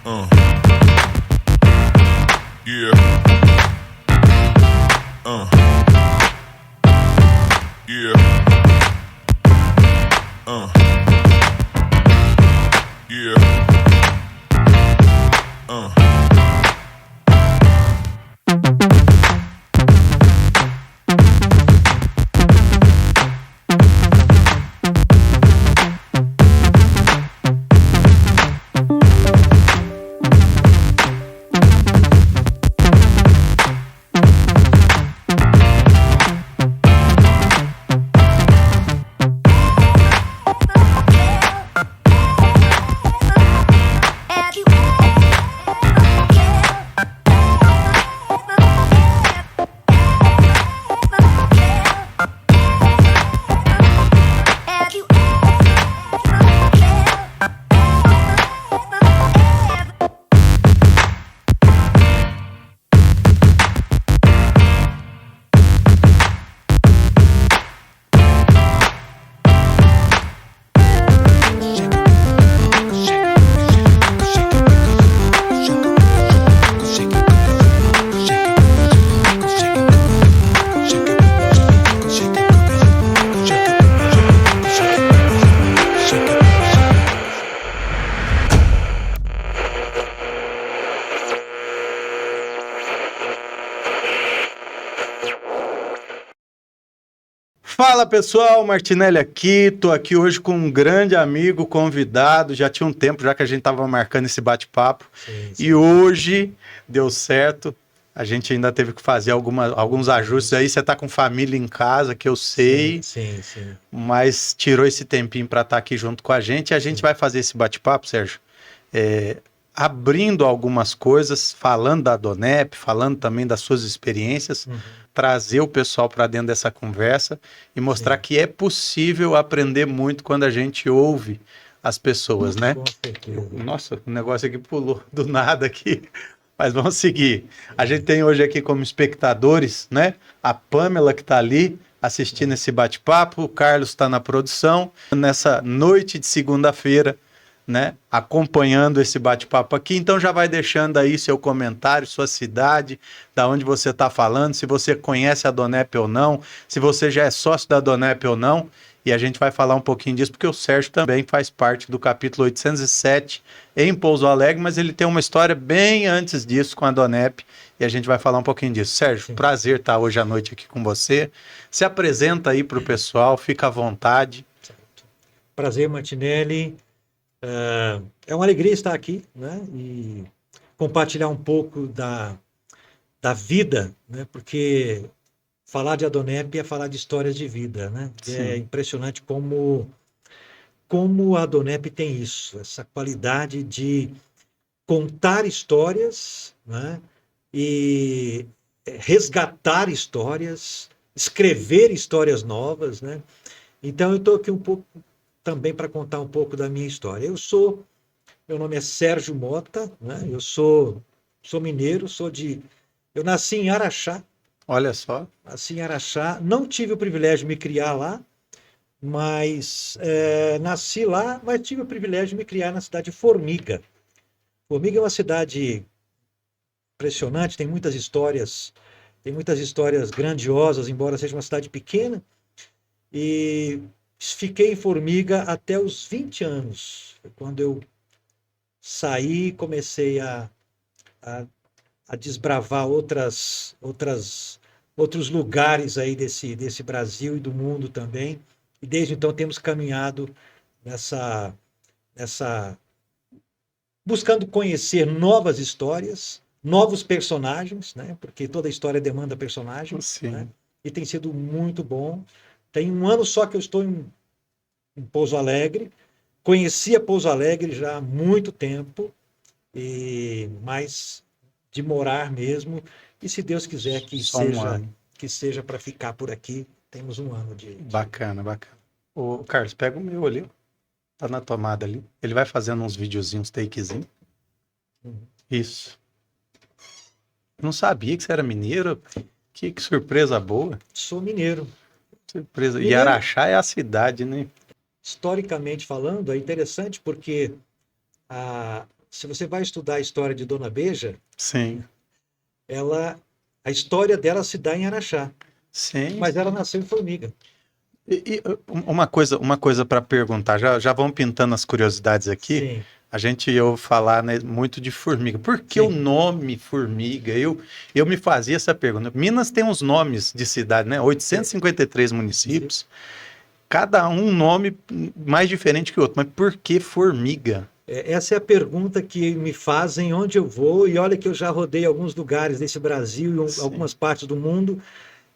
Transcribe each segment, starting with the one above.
Uh, yeah. Yeah. Yeah. Fala pessoal, Martinelli aqui, tô aqui hoje com um grande amigo, convidado, já tinha um tempo já que a gente tava marcando esse bate-papo, e hoje deu certo, a gente ainda teve que fazer alguns ajustes aí, você tá com família em casa, que eu sei, Sim. mas tirou esse tempinho para estar aqui junto com a gente, e a gente vai fazer esse bate-papo, Sérgio, abrindo algumas coisas, falando da Donep, falando também das suas experiências, trazer o pessoal para dentro dessa conversa e mostrar que é possível aprender muito quando a gente ouve as pessoas, né? Com certeza. Nossa, o negócio aqui pulou do nada aqui, mas vamos seguir. A gente tem hoje aqui como espectadores, né? A Pamela que está ali assistindo esse bate-papo, o Carlos está na produção, nessa noite de segunda-feira, né, acompanhando esse bate-papo aqui, então já vai deixando aí seu comentário, sua cidade, da onde você está falando, se você conhece a Donep ou não, se você já é sócio da Donep ou não, e a gente vai falar um pouquinho disso, porque o Sérgio também faz parte do capítulo 807 em Pouso Alegre, mas ele tem uma história bem antes disso com a Donep, e a gente vai falar um pouquinho disso. Sérgio, prazer estar hoje à noite aqui com você, se apresenta aí para o pessoal, fica à vontade. Prazer, Martinelli. É uma alegria estar aqui, né? E compartilhar um pouco da vida, né? Porque falar de Adonep é falar de histórias de vida, né? É impressionante como a Adonep tem isso, essa qualidade de contar histórias, né? E resgatar histórias, escrever histórias novas, né? Então eu estou aqui um pouco também para contar um pouco da minha história. Meu nome é Sérgio Mota, né? Eu sou mineiro, eu nasci em Araxá. Olha só. Nasci em Araxá, não tive o privilégio de me criar lá, mas nasci lá, mas tive o privilégio de me criar na cidade de Formiga. Formiga é uma cidade impressionante, tem muitas histórias grandiosas, embora seja uma cidade pequena. E fiquei em Formiga até os 20 anos, quando eu saí e comecei a desbravar outros lugares aí desse Brasil e do mundo também. E desde então temos caminhado nessa buscando conhecer novas histórias, novos personagens, né? Porque toda história demanda personagens, né? E tem sido muito bom. Tem um ano só que eu estou em Pouso Alegre. Conhecia Pouso Alegre já há muito tempo, mas de morar mesmo. E se Deus quiser que seja para ficar por aqui, temos um ano de... Bacana. Ô, Carlos, pega o meu ali, ó. Tá na tomada ali. Ele vai fazendo uns videozinhos, takezinho. Isso. Não sabia que você era mineiro. Que surpresa boa. Sou mineiro. Surpresa. Mineiro. E Araxá é a cidade, né? Historicamente falando, é interessante porque se você vai estudar a história de Dona Beija, Sim, a história dela se dá em Araxá, sim. mas ela nasceu em Formiga. Uma coisa para perguntar, já vão pintando as curiosidades aqui. Sim, A gente ouve falar, né, muito de formiga. Por que o sim, nome formiga? Eu me fazia essa pergunta. Minas tem uns nomes de cidade, né? 853 municípios, cada um nome mais diferente que o outro. Mas por que formiga? Essa é a pergunta que me fazem onde eu vou, e olha que eu já rodei alguns lugares desse Brasil e Sim, algumas partes do mundo,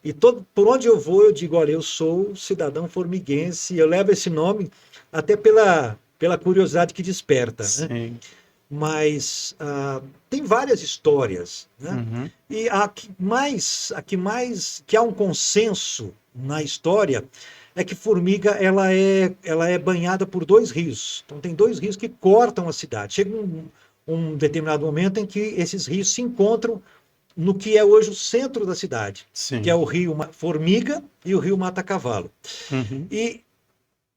e por onde eu vou eu digo, olha, eu sou cidadão formiguense, eu levo esse nome até pela curiosidade que desperta, né? sim. Mas tem várias histórias, né? Uhum, E que há um consenso na história é que Formiga ela é banhada por dois rios. Então tem dois rios que cortam a cidade. Chega um determinado momento em que esses rios se encontram no que é hoje o centro da cidade, que é sim. o rio Formiga e o rio Mata Cavalo. Uhum. E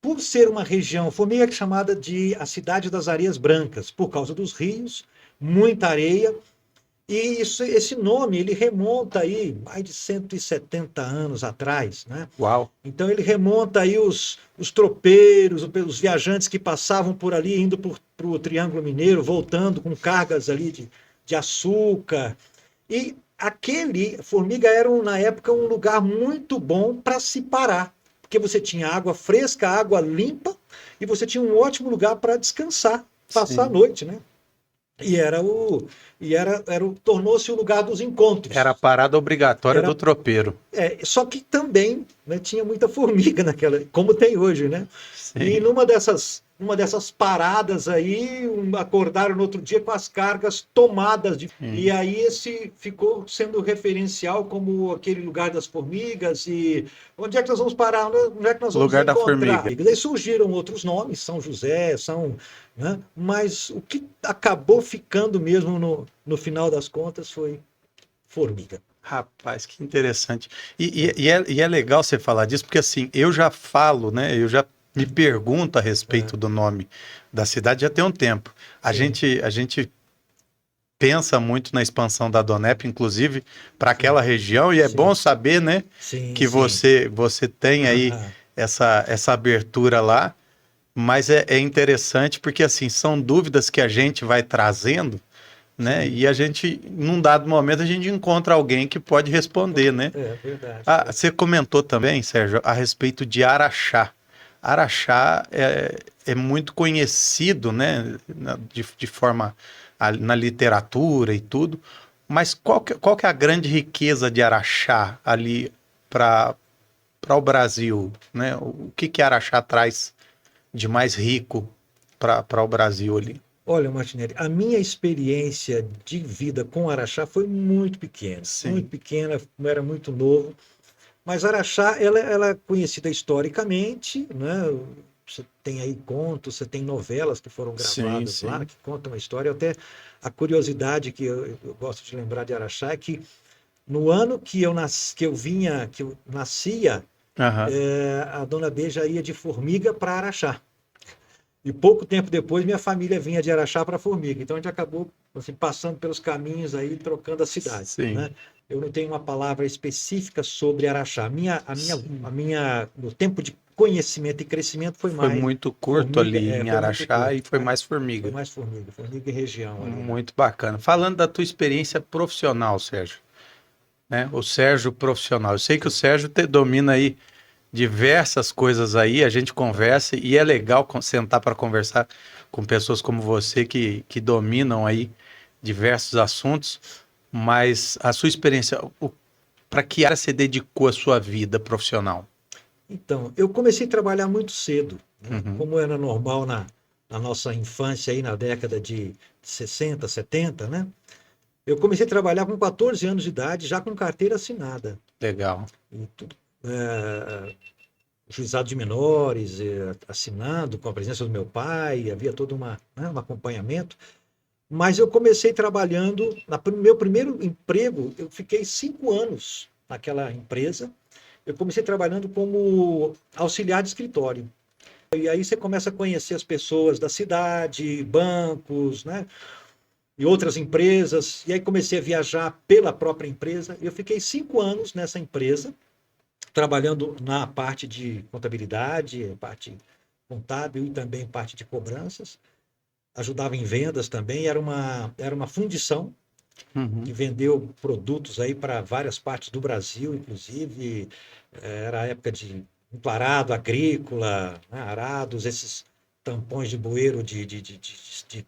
por ser uma região, Formiga é chamada de a cidade das areias brancas, por causa dos rios, muita areia, e esse nome ele remonta aí mais de 170 anos atrás, né? Uau. Então ele remonta aí os tropeiros, os viajantes que passavam por ali, indo para o Triângulo Mineiro, voltando com cargas ali de açúcar. E Formiga era, na época, um lugar muito bom para se parar, porque você tinha água fresca, água limpa, e você tinha um ótimo lugar para descansar, passar a Sim. noite, né? E tornou-se o lugar dos Era a encontros. parada obrigatória do Era, tropeiro. só que também, né, tinha muita formiga naquela, como tem hoje, né? E Sim. numa dessas paradas aí, acordaram no outro dia com as cargas tomadas de. E Sim. aí esse ficou sendo referencial como aquele lugar das formigas. E onde é que nós vamos parar? Onde é que nós vamos Lugar da encontrar? formiga. E daí surgiram outros nomes, São José, né? Mas o que acabou ficando mesmo no final das contas foi Formiga. Rapaz, que interessante. E é legal você falar disso, porque assim, eu já falo, né? Eu já me pergunto a respeito É, do nome da cidade já tem um tempo. sim, A gente pensa muito na expansão da Donep, inclusive para sim, aquela região, e é bom sim, saber, né, sim, que sim. você tem aí Ah, essa abertura lá, mas é interessante porque assim, são dúvidas que a gente vai trazendo, né? sim. E a gente, num dado momento, a gente encontra alguém que pode responder, né? É verdade. Ah, você comentou também, Sérgio, a respeito de Araxá. Araxá é muito conhecido, né, de forma na literatura e tudo, mas qual que é a grande riqueza de Araxá ali para o Brasil, né? O que Araxá traz de mais rico para o Brasil ali? Olha, Martinelli, a minha experiência de vida com Araxá foi muito Sim. pequena, eu era muito novo. Mas Araxá, ela é conhecida historicamente, né? Você tem aí contos, você tem novelas que foram Sim, gravadas lá, sim. que contam a história. Até a curiosidade que eu gosto de lembrar de Araxá é que no ano que eu nascia, Aham. a Dona Beija ia de Formiga para Araxá. E pouco tempo depois, minha família vinha de Araxá para Formiga. Então a gente acabou assim, passando pelos caminhos aí, trocando a cidade, Sim. né? Eu não tenho uma palavra específica sobre Araxá. Sim. No tempo de conhecimento e crescimento foi Foi mais muito curto Formiga, ali em foi muito Araxá curto, e foi mais formiga. Formiga e região ali, né? Muito bacana. Falando da tua experiência profissional, Sérgio, né? O Sérgio profissional. Eu sei que o Sim, Sérgio domina aí diversas coisas aí, a gente conversa e é legal sentar para conversar com pessoas como você que dominam aí diversos assuntos, mas a sua experiência, para que área você dedicou a sua vida profissional? então, eu comecei a trabalhar muito cedo, né? Uhum, Como era normal na nossa infância aí na década de 60, 70, né? Eu comecei a trabalhar com 14 anos de idade, já com carteira assinada. legal. E tudo, juizado de menores, assinando com a presença do meu pai, havia todo um acompanhamento. Mas eu comecei trabalhando, no meu primeiro emprego, eu fiquei 5 anos naquela empresa. Eu comecei trabalhando como auxiliar de escritório. E aí você começa a conhecer as pessoas da cidade, bancos, né? E outras empresas. E aí comecei a viajar pela própria empresa. Eu fiquei 5 anos nessa empresa, trabalhando na parte de contabilidade, parte contábil e também parte de cobranças. Ajudava em vendas também. Era uma fundição que Uhum. vendeu produtos aí para várias partes do Brasil, inclusive. Era a época de arado agrícola, né, arados, esses tampões de bueiro de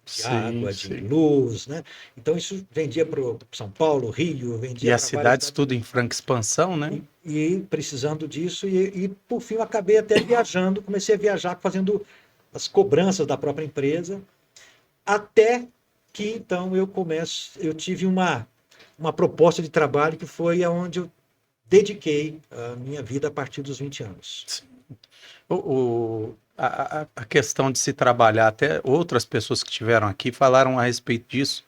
Sim, água, de sim. luz, né? Então isso vendia para São Paulo, Rio, E vendia as para várias cidades cidades. tudo em franca expansão, né? E precisando disso, por fim eu acabei até viajando, comecei a viajar fazendo as cobranças da própria empresa, até que então eu tive uma proposta de trabalho que foi aonde eu dediquei a minha vida a partir dos 20 anos. A questão de se trabalhar, até outras pessoas que estiveram aqui falaram a respeito disso,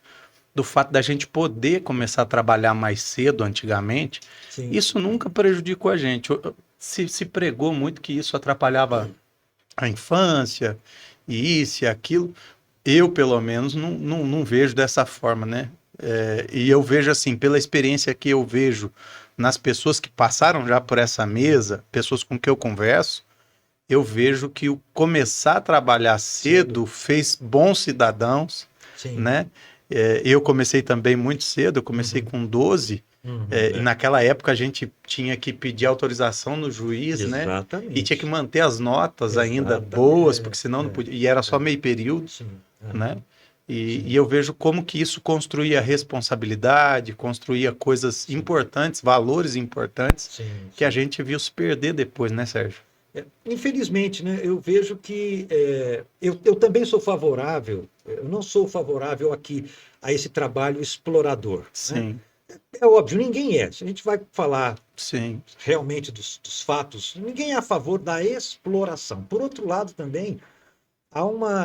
do fato da gente poder começar a trabalhar mais cedo antigamente, Sim, isso nunca prejudicou a gente. Se pregou muito que isso atrapalhava a infância, e isso e aquilo. Eu, pelo menos, não vejo dessa forma, né? E eu vejo assim, pela experiência que eu vejo nas pessoas que passaram já por essa mesa, pessoas com que eu converso, eu vejo que o começar a trabalhar cedo, cedo fez bons cidadãos, sim. né? Eu comecei também muito cedo, eu comecei Uhum, com 12, e é. naquela época a gente tinha que pedir autorização no juiz, né? E tinha que Exatamente. manter as notas ainda boas, porque Exatamente. senão não podia, e era só meio período, Sim. né? Aham, E sim, eu vejo como que isso construía responsabilidade, construía coisas sim, importantes, valores importantes, sim, que a sim. gente viu se perder depois, né, Sérgio? Infelizmente, né, eu vejo que eu também sou favorável, eu não sou favorável aqui a esse trabalho explorador, né? Sim, É óbvio, ninguém é. Se a gente vai falar sim, realmente dos fatos, ninguém é a favor da exploração. Por outro lado, também,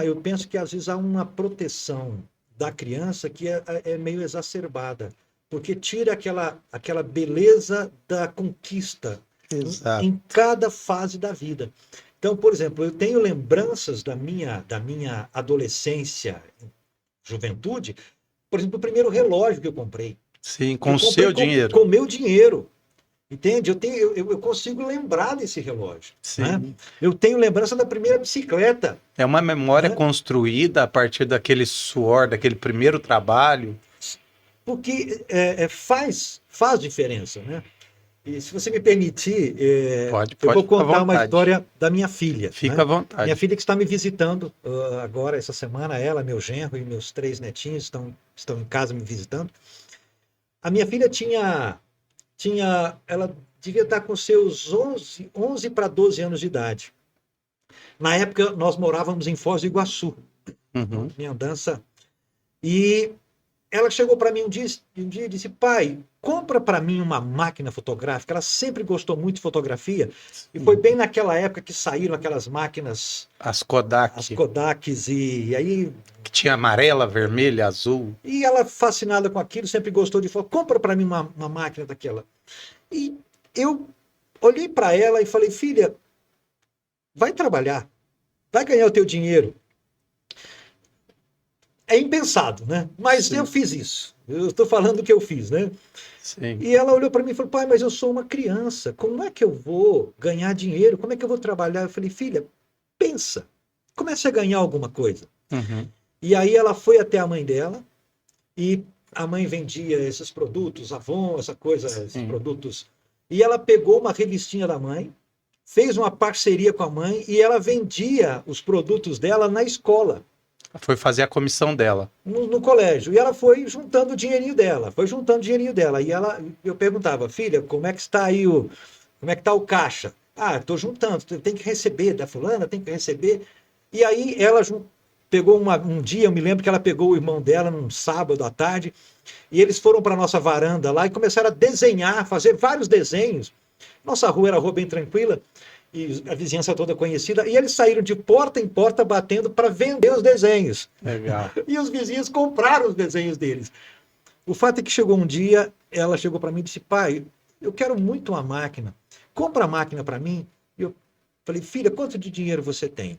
eu penso que às vezes há uma proteção da criança que é meio exacerbada, porque tira aquela beleza da conquista exato. em cada fase da vida. Então, por exemplo, eu tenho lembranças da minha adolescência, juventude, por exemplo, o primeiro relógio que eu comprei. Sim, E com eu o comprei seu com dinheiro. o meu dinheiro. Entende? Eu consigo lembrar desse relógio. Né? Sim. Eu tenho lembrança da primeira bicicleta. É uma memória Né? construída a partir daquele suor, daquele primeiro trabalho. Porque faz diferença. Né? E se você me permitir, eu Pode vou ficar à contar uma vontade. história da minha filha. Fica à Né? Minha vontade. filha que está me visitando agora, essa semana, ela, meu genro e meus 3 netinhos estão em casa me visitando. A minha filha ela devia estar com seus 11 para 12 anos de idade. Na época, nós morávamos em Foz do Iguaçu, Uhum. minha andança. E ela chegou para mim um dia e disse: pai, compra para mim uma máquina fotográfica. Ela sempre gostou muito de fotografia. E foi bem Sim. naquela época que saíram aquelas máquinas, As as Kodak, Kodaks, e aí. que tinha amarela, vermelha, azul. E ela, fascinada com aquilo, sempre gostou de falar: compra para mim uma máquina daquela. E eu olhei para ela e falei: filha, vai trabalhar, vai ganhar o teu dinheiro. É impensado, né? Mas eu Sim, fiz isso. Eu estou falando o que eu fiz, né? sim, E ela olhou para mim e falou: pai, mas eu sou uma criança. Como é que eu vou ganhar dinheiro? Como é que eu vou trabalhar? Eu falei: filha, pensa. Comece a ganhar alguma coisa. uhum, E aí ela foi até a mãe dela e a mãe vendia esses produtos, Avon, essa coisa, esses sim. produtos. E ela pegou uma revistinha da mãe, fez uma parceria com a mãe e ela vendia os produtos dela na escola. Foi fazer a comissão dela. No colégio. E ela foi juntando o dinheirinho dela, foi juntando o dinheirinho dela. E eu perguntava: filha, como é que está aí como é que está o caixa? Ah, estou juntando, tem que receber da fulana, tem que receber. E aí ela pegou um dia, eu me lembro que ela pegou o irmão dela num sábado à tarde, e eles foram para a nossa varanda lá e começaram a desenhar, fazer vários desenhos. Nossa rua era uma rua bem tranquila, e a vizinhança toda conhecida, e eles saíram de porta em porta batendo para vender os desenhos. Legal. E os vizinhos compraram os desenhos deles. O fato é que chegou um dia, ela chegou para mim e disse: pai, eu quero muito uma máquina. Compra a máquina para mim. Falei, filha, quanto de dinheiro você tem?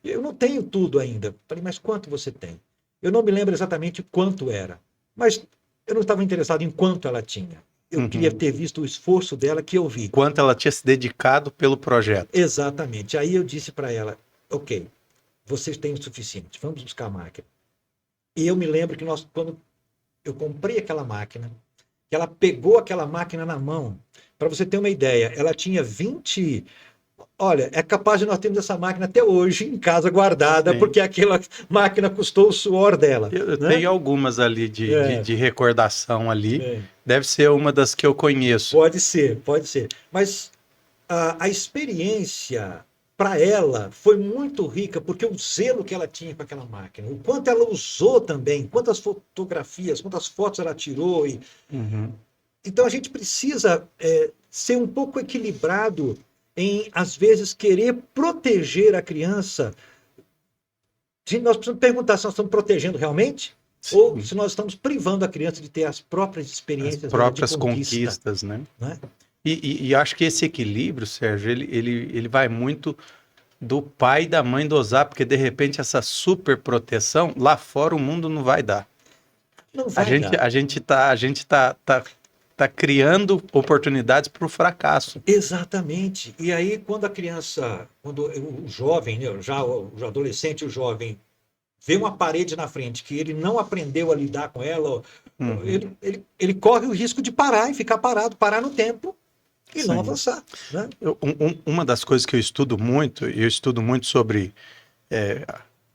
Eu não tenho tudo ainda. Falei, mas quanto você tem? Eu não me lembro exatamente quanto era, mas eu não estava interessado em quanto ela tinha. Eu queria ter visto o esforço dela, que eu vi. Quanto ela tinha se dedicado pelo projeto. Exatamente. Aí eu disse para ela, ok, vocês têm o suficiente, vamos buscar a máquina. E eu me lembro que quando eu comprei aquela máquina, que ela pegou aquela máquina na mão, para você ter uma ideia, ela tinha 20... Olha, é capaz de nós termos essa máquina até hoje em casa guardada, Sim. porque aquela máquina custou o suor dela. Eu né? tenho algumas ali de recordação ali. É. Deve ser uma das que eu conheço. Pode ser, pode ser. Mas a experiência para ela foi muito rica, porque o zelo que ela tinha com aquela máquina, o quanto ela usou também, quantas fotografias, quantas fotos ela tirou. Então a gente precisa ser um pouco equilibrado em, às vezes, querer proteger a criança. Nós precisamos perguntar se nós estamos protegendo realmente, Sim. ou se nós estamos privando a criança de ter as próprias experiências, as próprias de conquista, conquistas, né? né? E acho que esse equilíbrio, Sérgio, ele vai muito do pai e da mãe dosar, porque de repente essa super proteção, lá fora o mundo não vai dar. Não vai dar. A gente tá criando oportunidades para o fracasso. Exatamente. E aí, quando a criança, quando o jovem, né, já o adolescente, o jovem, vê uma parede na frente que ele não aprendeu a lidar com ela, ele corre o risco de parar e ficar parado, parar no tempo e Sim. não avançar. Né? Uma das coisas que eu estudo muito sobre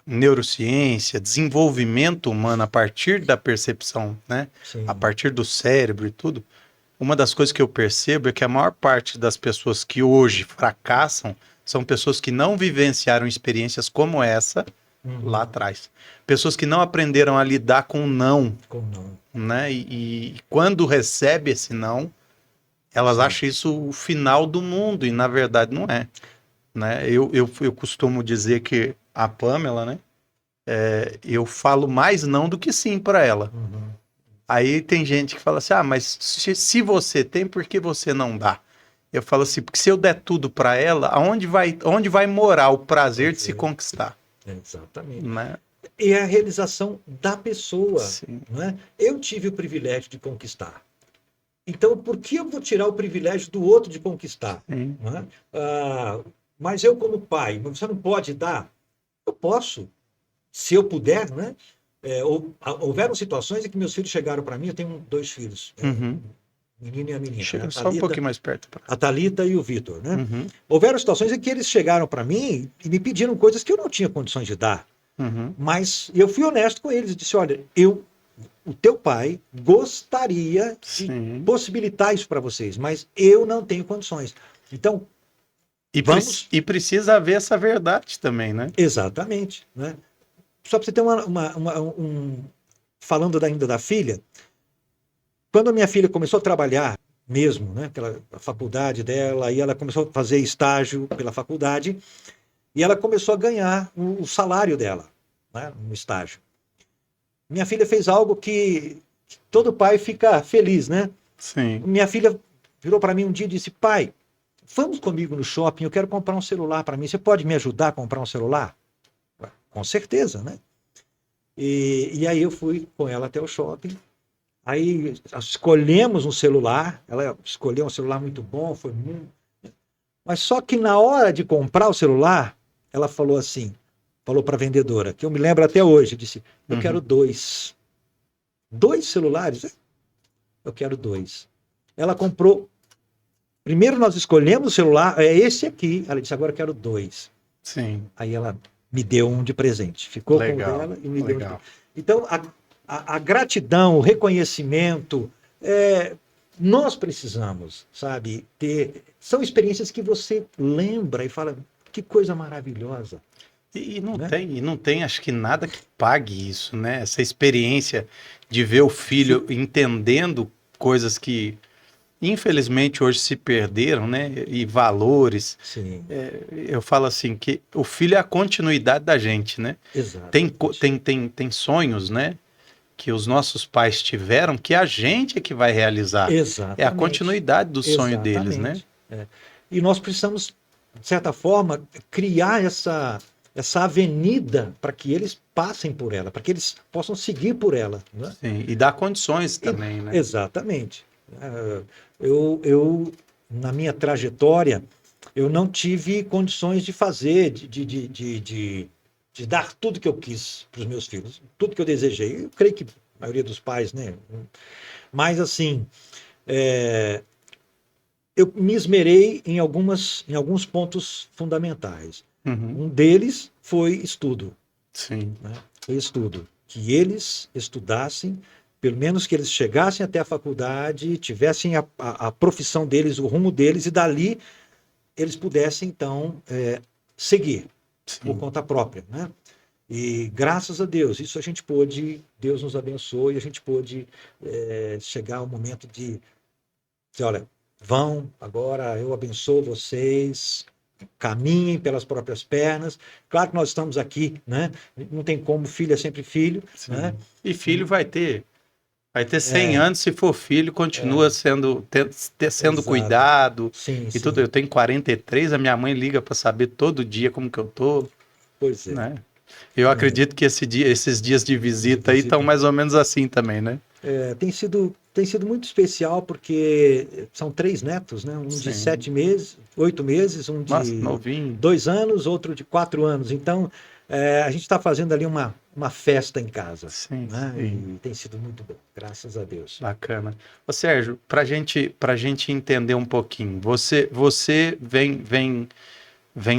neurociência, desenvolvimento humano a partir da percepção, né? Sim. A partir do cérebro e tudo. Uma das coisas que eu percebo é que a maior parte das pessoas que hoje fracassam são pessoas que não vivenciaram experiências como essa lá atrás. Pessoas que não aprenderam a lidar com o não. Com não. Né? E quando recebe esse não, elas acham isso o final do mundo, e na verdade não é. Né? Eu costumo dizer que a Pamela, né? Eu falo mais não do que sim para ela. Aí tem gente que fala assim, mas se você tem, por que você não dá? Eu falo assim, porque se eu der tudo para ela, onde vai morar o prazer de se conquistar? Exatamente. Né? E a realização da pessoa. Sim. Né? Eu tive o privilégio de conquistar. Então, por que eu vou tirar o privilégio do outro de conquistar? Né? Mas eu, como pai, você não pode dar? Eu posso, se eu puder, né? Houveram situações em que meus filhos chegaram para mim, eu tenho 2 filhos, menino e a menina. Chega a só Thalita, um pouquinho mais perto. A Thalita e o Vitor. Né? Houveram situações em que eles chegaram para mim e me pediram coisas que eu não tinha condições de dar. Mas eu fui honesto com eles e disse, olha, o teu pai gostaria de possibilitar isso para vocês, mas eu não tenho condições. Então, e precisa haver essa verdade também, né? Exatamente. Né? Só para você ter falando ainda da filha, quando a minha filha começou a trabalhar mesmo, né, a faculdade dela, e ela começou a fazer estágio pela faculdade, e ela começou a ganhar o salário dela, né, no estágio. Minha filha fez algo que todo pai fica feliz, né? Sim. Minha filha virou para mim um dia e disse, pai, vamos comigo no shopping, eu quero comprar um celular para mim, você pode me ajudar a comprar um celular? Com certeza, né? E aí eu fui com ela até o shopping, aí escolhemos um celular, ela escolheu um celular muito bom, mas só que na hora de comprar o celular, ela falou assim, falou para a vendedora, que eu me lembro até hoje, disse, eu quero 2. 2 celulares? Eu quero 2. Ela comprou, primeiro nós escolhemos o celular, é esse aqui, ela disse, agora eu quero 2. Sim. Aí ela me deu um de presente, ficou legal, com ela e me legal. deu. Então, a gratidão, o reconhecimento, nós precisamos, sabe, ter. São experiências que você lembra e fala, que coisa maravilhosa. E não tem, acho que nada que pague isso, né? Essa experiência de ver o filho entendendo coisas que, infelizmente, hoje se perderam, né? E valores. Sim. Eu falo assim, que o filho é a continuidade da gente, né? Exato. Tem sonhos, né? Que os nossos pais tiveram, que a gente é que vai realizar. Exatamente. É a continuidade do sonho deles, né? E nós precisamos de certa forma, criar essa avenida para que eles passem por ela, para que eles possam seguir por ela, né? Sim, e dá condições também, né? Exatamente. Eu, na minha trajetória, eu não tive condições de fazer, de dar tudo que eu quis para os meus filhos, tudo que eu desejei. Eu creio que a maioria dos pais, né? Mas, assim, eu me esmerei em alguns pontos fundamentais. Uhum. Um deles foi estudo, Sim, né? Foi estudo. Que eles estudassem, pelo menos que eles chegassem até a faculdade, tivessem a profissão deles, o rumo deles, e dali eles pudessem, então, seguir por sim. conta própria, né? E graças a Deus, isso a gente pôde, Deus nos abençoou e a gente pôde chegar ao momento de dizer, olha, vão, agora eu abençoo vocês, caminhem pelas próprias pernas. Claro que nós estamos aqui, né? Não tem como, filho é sempre filho, Sim. né? E filho vai ter 100 anos, se for filho, continua sendo Exato. cuidado Sim, e tudo. sim. Eu tenho 43, a minha mãe liga para saber todo dia como que eu tô, Pois é. né? Eu acredito que esses dias de visita aí estão mais ou menos assim também, né? Tem sido muito especial porque são 3 netos, né? Um de Sim. 7 meses, 8 meses, um Nossa, de novinho. 2 anos, outro de 4 anos. Então, a gente está fazendo ali uma festa em casa, Sim, né? sim. E tem sido muito bom, graças a Deus. Bacana. Ô Sérgio, pra gente entender um pouquinho, você vem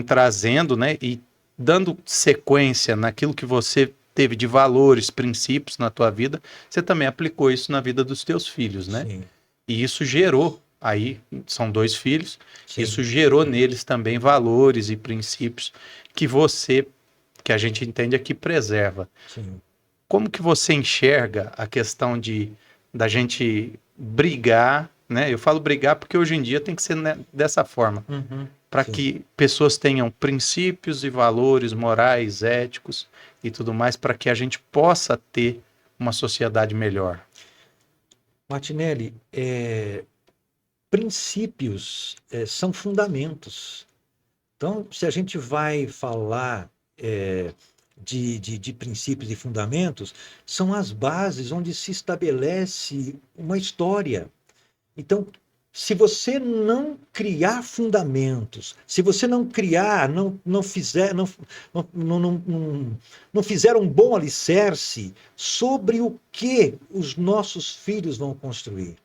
trazendo, né, e dando sequência naquilo que você teve de valores, princípios na tua vida, você também aplicou isso na vida dos teus filhos, né? Sim, E isso gerou, aí são 2 filhos, sim, isso gerou neles também valores e princípios que a gente entende aqui preserva. sim. Como que você enxerga a questão da gente brigar, né? Eu falo brigar porque hoje em dia tem que ser, né, dessa forma, Uhum, para sim. que pessoas tenham princípios e valores morais, éticos e tudo mais, para que a gente possa ter uma sociedade melhor. Martinelli, princípios são fundamentos. Então, se a gente vai falar de princípios e fundamentos, são as bases onde se estabelece uma história. Então, se você não criar fundamentos, se você não criar, não fizer, não fizer um bom alicerce sobre o que os nossos filhos vão construir.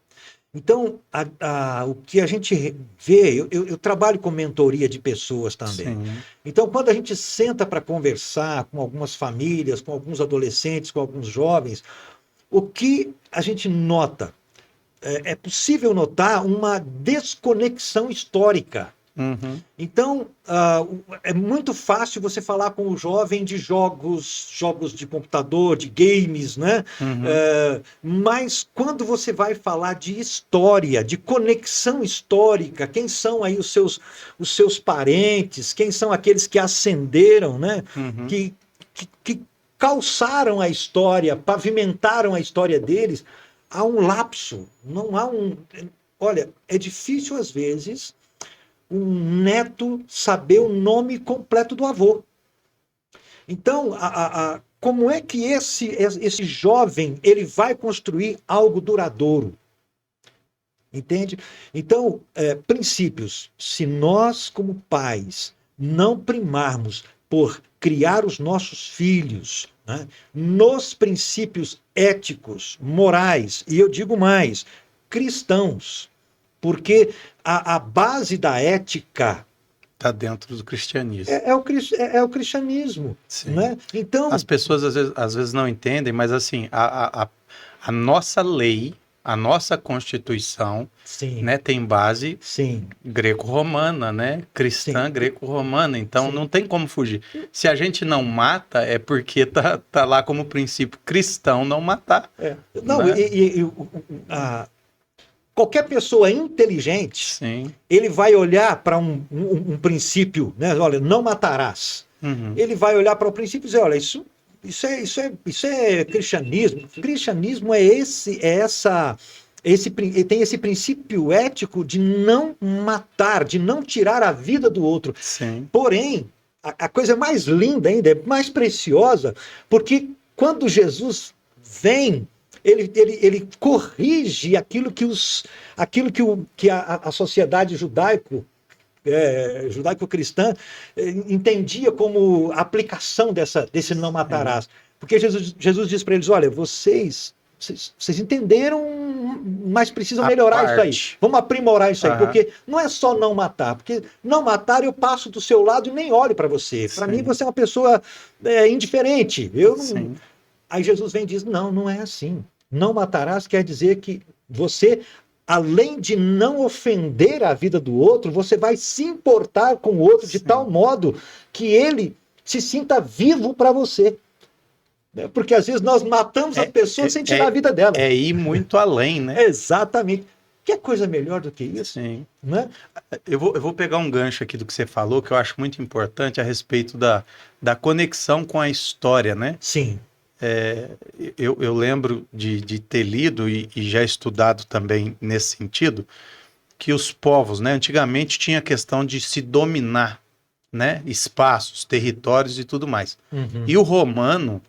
Então, o que a gente vê, eu trabalho com mentoria de pessoas também. Sim. Então, quando a gente senta para conversar com algumas famílias, com alguns adolescentes, com alguns jovens, o que a gente nota? É possível notar uma desconexão histórica. Uhum. Então, é muito fácil você falar com o jovem de jogos de computador, de games, né? Uhum. Mas quando você vai falar de história, de conexão histórica, quem são aí os seus parentes, quem são aqueles que ascenderam, né? Uhum. Que calçaram a história, pavimentaram a história deles, há um lapso, não há um... Olha, é difícil às vezes um neto saber o nome completo do avô. Então, como é que esse jovem ele vai construir algo duradouro? Entende? Então, princípios. Se nós, como pais, não primarmos por criar os nossos filhos, né, nos princípios éticos, morais, e eu digo mais, cristãos, porque a base da ética Tá dentro do cristianismo. é o cristianismo. Sim. Né? Então, As pessoas às vezes não entendem, mas assim, a nossa lei, a nossa Constituição, sim, né, tem base sim, greco-romana, né? Cristã sim. greco-romana, então Sim. não tem como fugir. Se a gente não mata, é porque tá lá como princípio cristão não matar. Não, né? Qualquer pessoa inteligente, Sim. ele vai olhar para um princípio, né? Olha, não matarás. Uhum. Ele vai olhar para o princípio e dizer, olha, isso é cristianismo. Cristianismo é Ele tem esse princípio ético de não matar, de não tirar a vida do outro. Sim. Porém, a coisa mais linda ainda, é mais preciosa, porque quando Jesus vem, ele corrige aquilo que a sociedade judaico-cristã entendia como aplicação desse não matarás. Porque Jesus diz para eles: olha, vocês entenderam, mas precisam melhorar isso aí. Vamos aprimorar isso aí, porque não é só não matar, porque não matar eu passo do seu lado e nem olho para você. Para mim você é uma pessoa indiferente. Eu não... Aí Jesus vem e diz: não, não é assim. Não matarás quer dizer que você, além de não ofender a vida do outro, você vai se importar com o outro de tal modo que ele se sinta vivo para você. Porque às vezes nós matamos a pessoa sem tirar a vida dela. É ir muito além, né? Exatamente. Que coisa melhor do que isso? Sim. Né? Eu vou pegar um gancho aqui do que você falou, que eu acho muito importante a respeito da conexão com a história, né? Sim. Eu lembro de ter lido e já estudado também nesse sentido, que os povos, né, antigamente tinha a questão de se dominar, né, espaços, territórios e tudo mais. E o romano,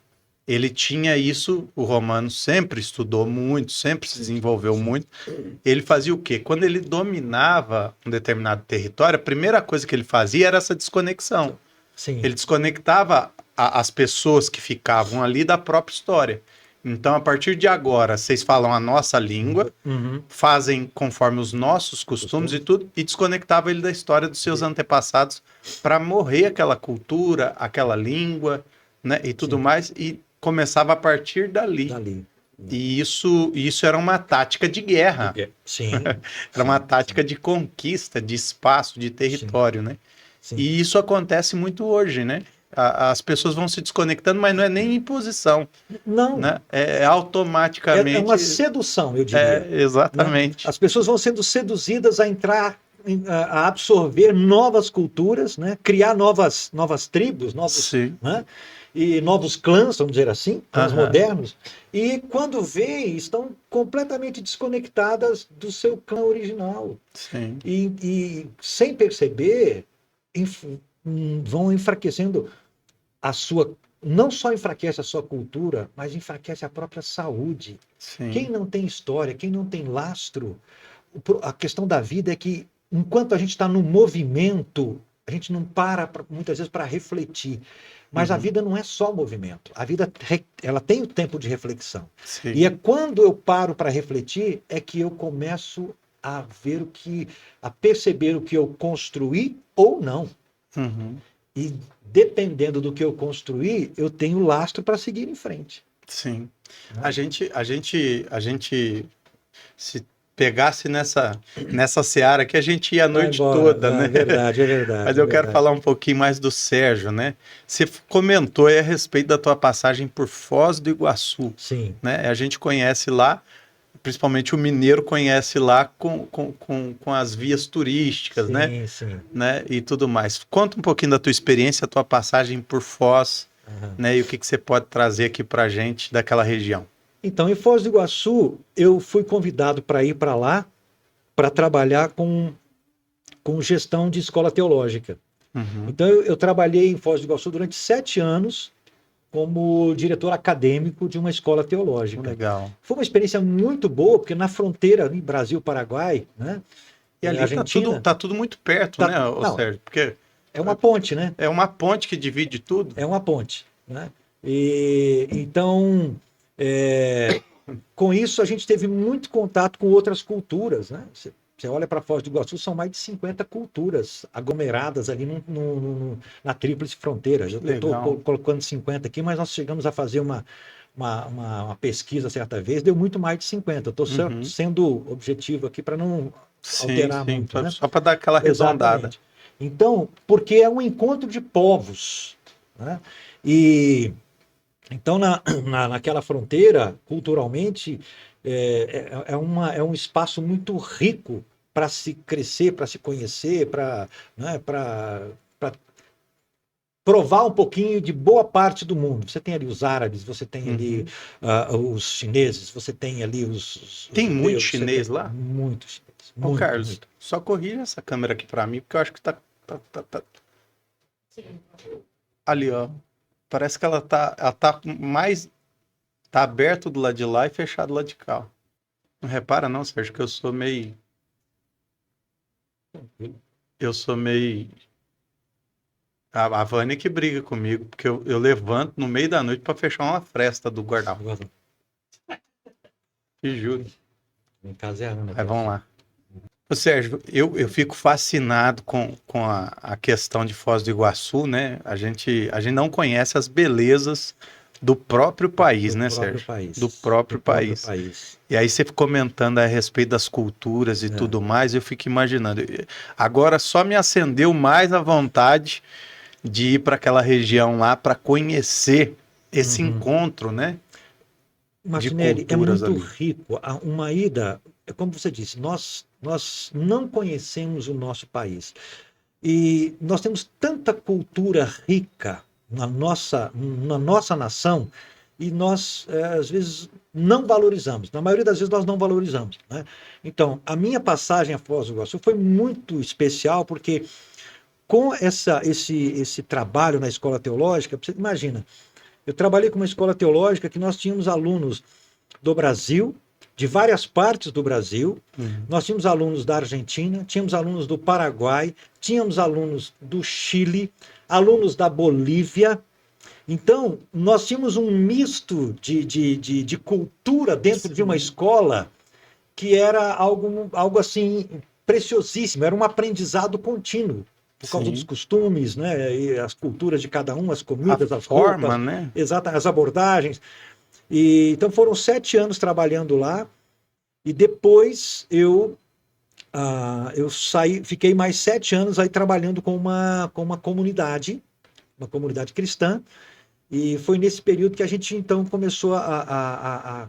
ele tinha isso, o romano sempre estudou muito, sempre se desenvolveu muito. Ele fazia o quê? Quando ele dominava um determinado território, a primeira coisa que ele fazia era essa desconexão. Sim. Ele desconectava as pessoas que ficavam ali da própria história. Então, a partir de agora, vocês falam a nossa língua, fazem conforme os nossos costumes e tudo, e desconectava ele da história dos seus antepassados para morrer aquela cultura, aquela língua, né, e tudo mais, e começava a partir dali. E isso era uma tática de guerra. Sim. Era uma tática de conquista, de espaço, de território, né? Sim. E isso acontece muito hoje, né? As pessoas vão se desconectando, mas não é nem imposição. Não. Né? É automaticamente... É uma sedução, eu diria. Exatamente. Né? As pessoas vão sendo seduzidas a entrar, a absorver novas culturas, né? Criar novas tribos, né? E novos clãs, vamos dizer assim, clãs modernos. E quando vêm, estão completamente desconectadas do seu clã original. Sim. E sem perceber, vão enfraquecendo a sua... Não só enfraquece a sua cultura, mas enfraquece a própria saúde. Sim. Quem não tem história, quem não tem lastro, a questão da vida é que, enquanto a gente está no movimento, a gente não para muitas vezes para refletir. Mas a vida não é só movimento. A vida ela tem o tempo de reflexão. Sim. E é quando eu paro para refletir é que eu começo a ver a perceber o que eu construí ou não. E dependendo do que eu construí, eu tenho lastro para seguir em frente. Sim. A gente se pegasse nessa seara que a gente ia a noite toda, né? É verdade. Mas eu quero falar um pouquinho mais do Sérgio, né? Você comentou aí a respeito da tua passagem por Foz do Iguaçu. Sim. Né? A gente conhece lá, principalmente o mineiro conhece lá com as vias turísticas, né? Sim. Né? E tudo mais. Conta um pouquinho da tua experiência, a tua passagem por Foz, né? E o que você pode trazer aqui para a gente daquela região. Então, em Foz do Iguaçu, eu fui convidado para ir para lá para trabalhar com gestão de escola teológica. Então, eu trabalhei em Foz do Iguaçu durante 7 anos como diretor acadêmico de uma escola teológica. Legal. Foi uma experiência muito boa, porque na fronteira em Brasil-Paraguai, né? E ali tá tudo muito perto, né, Sérgio? Porque é uma ponte, né? É uma ponte que divide tudo. É uma ponte, né? E então, com isso a gente teve muito contato com outras culturas, né? Você olha para Foz do Iguaçu, são mais de 50 culturas aglomeradas ali na tríplice fronteira. Eu estou colocando 50 aqui, mas nós chegamos a fazer uma pesquisa certa vez, deu muito mais de 50. Eu estou sendo objetivo aqui para não alterar muito. Né? Só para dar aquela arredondada. Exatamente. Então, porque é um encontro de povos. Né? E então, naquela fronteira, culturalmente, é um espaço muito rico para se crescer, para se conhecer, para provar um pouquinho de boa parte do mundo. Você tem ali os árabes, você tem ali os chineses, você tem ali os Tem judeus, muito você chinês tem lá? muito chinês. Ô, Muito, Carlos, muito. só corrija essa câmera aqui pra mim, porque eu acho que tá ali, ó. Parece que ela tá mais, tá aberto do lado de lá e fechado do lado de cá. Ó. Não repara não, Sérgio, que eu sou meio, a Vânia que briga comigo, porque eu levanto no meio da noite pra fechar uma fresta do guarda-roupa, te juro. Em casa é a Ana. Mas vamos lá. Ô, Sérgio, eu fico fascinado com a questão de Foz do Iguaçu, né? A gente não conhece as belezas do próprio país, Do né, próprio Sérgio? país. Do próprio país. E aí você comentando a respeito das culturas e tudo mais, eu fico imaginando. Agora só me acendeu mais a vontade de ir para aquela região lá para conhecer esse encontro, né? Martinelli, é culturas muito ali. rico. Uma ida, como você disse, nós não conhecemos o nosso país. E nós temos tanta cultura rica na nossa nação e nós, às vezes, não valorizamos. Na maioria das vezes, nós não valorizamos, né? Então, a minha passagem a Foz do Iguaçu foi muito especial porque com esse trabalho na escola teológica, você imagina, eu trabalhei com uma escola teológica que nós tínhamos alunos do Brasil, de várias partes do Brasil. Nós tínhamos alunos da Argentina, tínhamos alunos do Paraguai, tínhamos alunos do Chile, alunos da Bolívia. Então, nós tínhamos um misto de cultura dentro de uma escola que era algo assim preciosíssimo, era um aprendizado contínuo. Por causa dos costumes, né? E as culturas de cada um, as comidas, as forma, roupas, né? exato, as abordagens. E, então foram 7 anos trabalhando lá e depois eu saí, fiquei mais 7 anos aí trabalhando com uma comunidade cristã e foi nesse período que a gente então começou a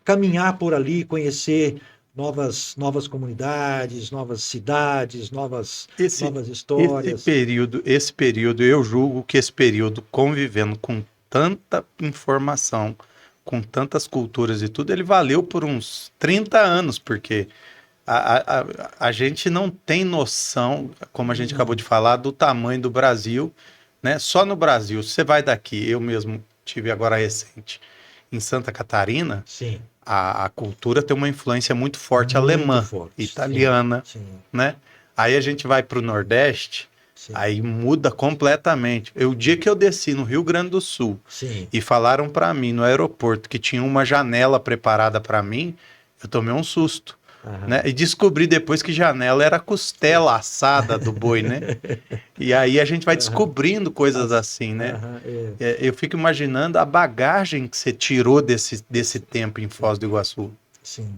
caminhar por ali, conhecer novas comunidades, novas cidades, novas histórias. Esse período, eu julgo que esse período convivendo com tanta informação, com tantas culturas e tudo, ele valeu por uns 30 anos, porque a gente não tem noção, como a gente acabou de falar, do tamanho do Brasil, né? Só no Brasil, você vai daqui, eu mesmo tive agora recente, em Santa Catarina, Sim. A cultura tem uma influência muito forte Muito alemã, forte, italiana, sim. né? Aí a gente vai para o Nordeste, Sim. aí muda completamente. O dia que eu desci no Rio Grande do Sul Sim. e falaram para mim no aeroporto que tinha uma janela preparada para mim, eu tomei um susto. Né? E descobri depois que janela era a costela assada do boi, né? E aí a gente vai descobrindo coisas assim, né? Eu fico imaginando a bagagem que você tirou desse tempo em Foz do Iguaçu. Sim.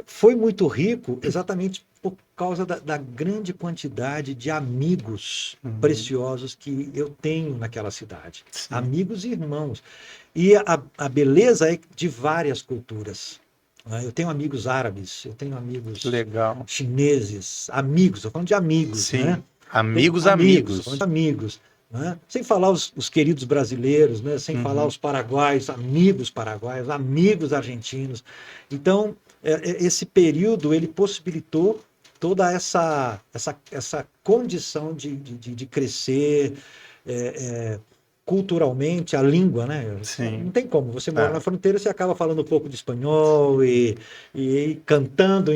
Foi muito rico exatamente por causa da grande quantidade de amigos preciosos que eu tenho naquela cidade. Sim. Amigos e irmãos. E a beleza é de várias culturas. Eu tenho amigos árabes, eu tenho amigos Legal. chineses, amigos, estou falando de amigos, Sim. né? Amigos. Estou falando de amigos. Né? Sem falar os queridos brasileiros, né? Sem falar os paraguaios, amigos argentinos. Então, esse período ele possibilitou toda essa condição de crescer culturalmente, a língua, né? Sim. Não tem como. Você mora na fronteira, você acaba falando um pouco de espanhol e cantando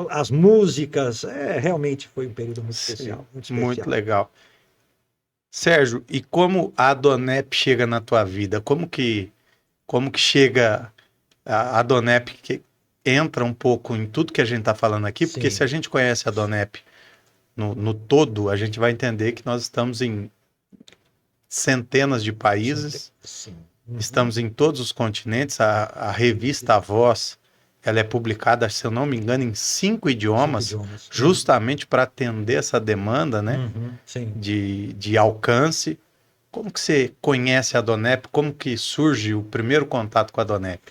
as músicas. Realmente foi um período muito especial. Muito legal. Sérgio, e como a Adonep chega na tua vida? Como que chega a Adonep, que entra um pouco em tudo que a gente está falando aqui? Porque se a gente conhece a Adonep no todo, a gente vai entender que nós estamos em centenas de países, estamos em todos os continentes, a revista A Voz, ela é publicada, se eu não me engano, em 5 idiomas, justamente para atender essa demanda, né, de alcance. Como que você conhece a Adonep? Como que surge o primeiro contato com a Adonep?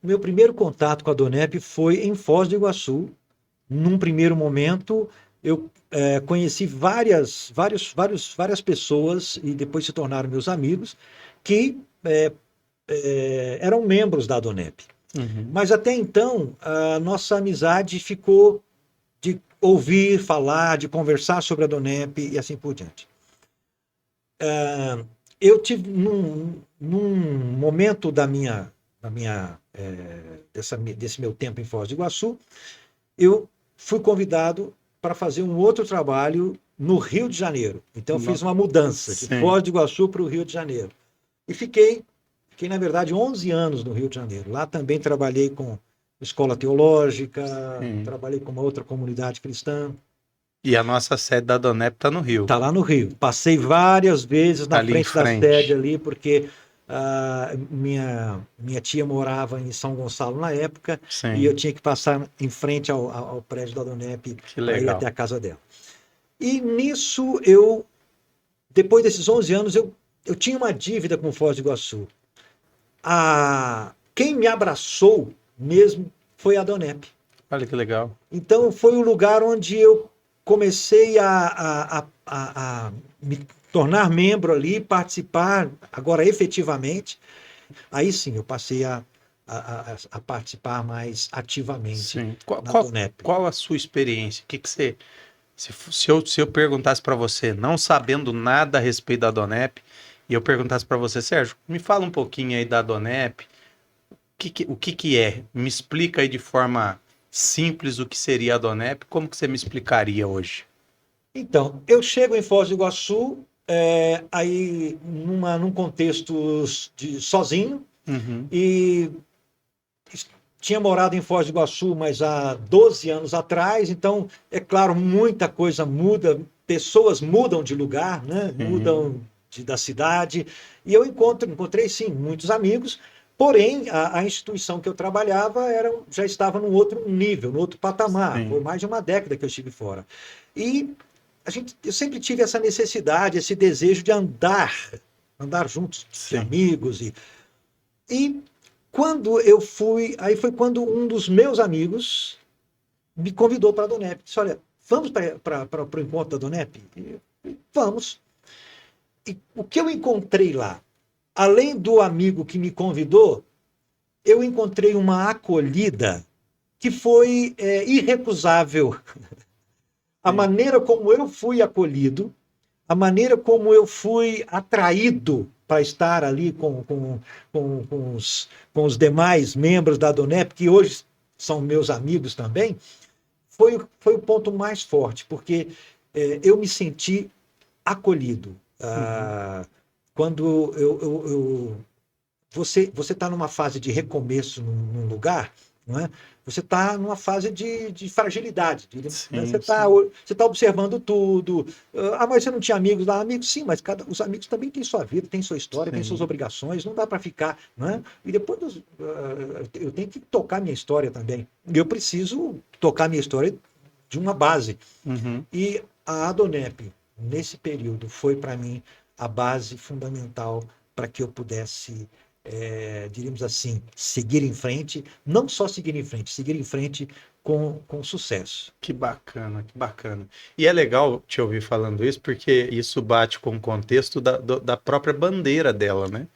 Meu primeiro contato com a Adonep foi em Foz do Iguaçu. Num primeiro momento, eu conheci várias pessoas, e depois se tornaram meus amigos, que eram membros da Adonep. Uhum. Mas até então, a nossa amizade ficou de ouvir falar, de conversar sobre a Adonep e assim por diante. Eu tive, num momento desse meu tempo em Foz do Iguaçu, eu fui convidado para fazer um outro trabalho no Rio de Janeiro. Então, eu fiz uma mudança de Sim. Foz do Iguaçu para o Rio de Janeiro. E fiquei, na verdade, 11 anos no Rio de Janeiro. Lá também trabalhei com escola teológica, Sim. trabalhei com uma outra comunidade cristã. E a nossa sede da Donep está no Rio. Está lá no Rio. Passei várias vezes na Ali em frente da frente. sede ali, porque minha tia morava em São Gonçalo na época, Sim. e eu tinha que passar em frente ao prédio da Adonep para ir até a casa dela. E nisso, depois desses 11 anos, eu tinha uma dívida com o Foz do Iguaçu. Quem me abraçou mesmo foi a Adonep. Olha que legal. Então, foi o lugar onde eu comecei a me tornar membro ali, participar, agora efetivamente. Aí sim, eu passei a participar mais ativamente. Sim. Na Adonep. Qual a sua experiência? O que você... Se eu perguntasse para você, não sabendo nada a respeito da Adonep, e eu perguntasse para você, Sérgio, me fala um pouquinho aí da Adonep, o que é? Me explica aí de forma simples o que seria a Adonep, como que você me explicaria hoje? Então, eu chego em Foz do Iguaçu, aí num contexto sozinho, e tinha morado em Foz do Iguaçu, mas há 12 anos atrás, então, é claro, muita coisa muda, pessoas mudam de lugar, né? Mudam da cidade, e eu encontrei sim muitos amigos, porém a instituição que eu trabalhava já estava num outro nível, num outro patamar. Sim. Por mais de uma década que eu estive fora. E eu sempre tive essa necessidade, esse desejo de andar juntos, de amigos. E quando eu fui, aí foi quando um dos meus amigos me convidou para a Adonep. Disse, olha, vamos para o encontro da Adonep? Vamos. E o que eu encontrei lá, além do amigo que me convidou, eu encontrei uma acolhida que foi irrecusável. A maneira como eu fui acolhido, a maneira como eu fui atraído para estar ali com os demais membros da Adonep, que hoje são meus amigos também, foi o ponto mais forte, porque eu me senti acolhido. Quando você está numa fase de recomeço num lugar, não é? Você está numa fase de fragilidade. Né? Você tá observando tudo. Mas você não tinha amigos lá? Amigos, sim, mas os amigos também têm sua vida, têm sua história, têm suas obrigações. Não dá para ficar. Né? E depois eu tenho que tocar minha história também. Eu preciso tocar minha história de uma base. E a Adonep, nesse período, foi para mim a base fundamental para que eu pudesse... diríamos assim, seguir em frente, não só seguir em frente com sucesso. Que bacana, que bacana. E é legal te ouvir falando isso, porque isso bate com o contexto da própria bandeira dela, né?